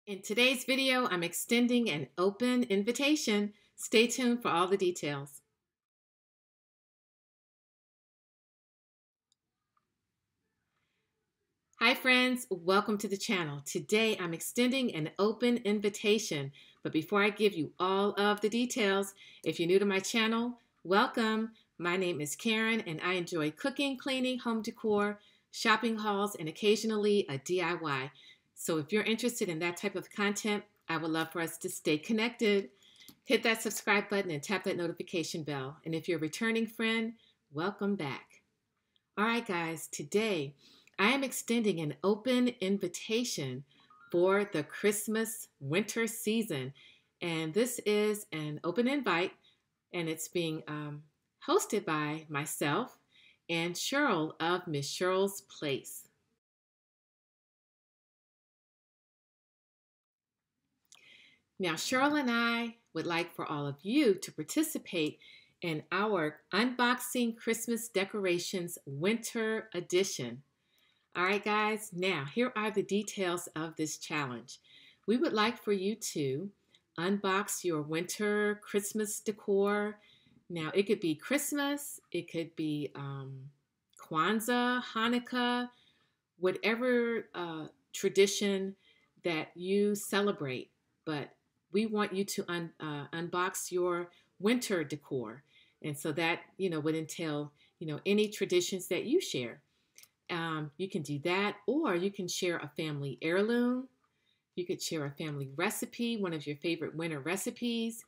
In today's video, I'm extending an open invitation. Stay tuned for all the details. Hi friends, welcome to the channel. Today I'm extending an open invitation, but before I give you all of the details, if you're new to my channel, welcome. My name is Karen and I enjoy cooking, cleaning, home decor, shopping hauls, and occasionally a DIY. So if you're interested in that type of content, I would love for us to stay connected. Hit that subscribe button and tap that notification bell. And if you're a returning friend, welcome back. All right, guys, today I am extending an open invitation for the Christmas winter season. And this is an open invite, and it's being hosted by myself and Cheryl of Ms. Cheryl's Place. Now, Cheryl and I would like for all of you to participate in our Unboxing Christmas Decorations Winter Edition. All right, guys, now here are the details of this challenge. We would like for you to unbox your winter Christmas decor. Now, it could be Christmas, it could be Kwanzaa, Hanukkah, whatever tradition that you celebrate. But we want you to unbox your winter decor. And so that, would entail, any traditions that you share. You can do that, or you can share a family heirloom. You could share a family recipe, one of your favorite winter recipes,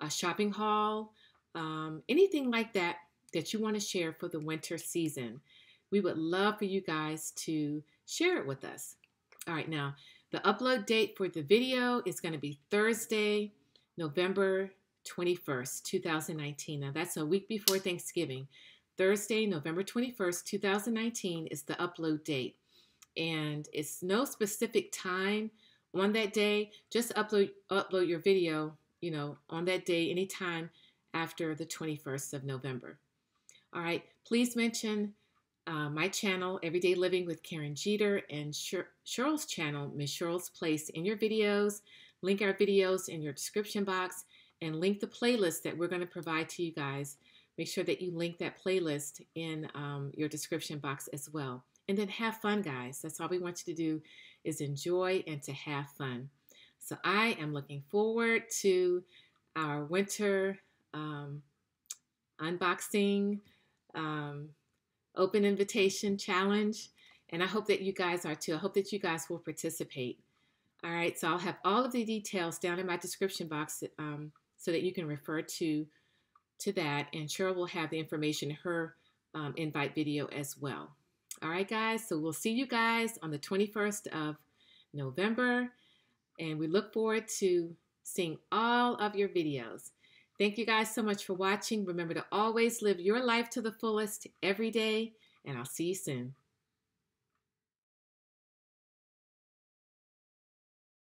a shopping haul, anything like that that you want to share for the winter season. We would love for you guys to share it with us. All right, now the upload date for the video is going to be Thursday, November 21st, 2019. Now that's a week before Thanksgiving. Thursday, November 21st, 2019 is the upload date. And it's no specific time on that day. Just upload your video, on that day, anytime after the 21st of November. All right, please mention my channel, Everyday Living with Karen Jeter, and Cheryl's channel, Ms. Cheryl's Place, in your videos. Link our videos in your description box and link the playlist that we're going to provide to you guys. Make sure that you link that playlist in your description box as well. And then have fun, guys. That's all we want you to do, is enjoy and to have fun. So I am looking forward to our winter unboxing open invitation challenge. And I hope that you guys are too. I hope that you guys will participate. All right, so I'll have all of the details down in my description box so that you can refer to that, and Cheryl will have the information in her invite video as well. All right, guys, so we'll see you guys on the 21st of November, and we look forward to seeing all of your videos. Thank you guys so much for watching. Remember to always live your life to the fullest every day, and I'll see you soon.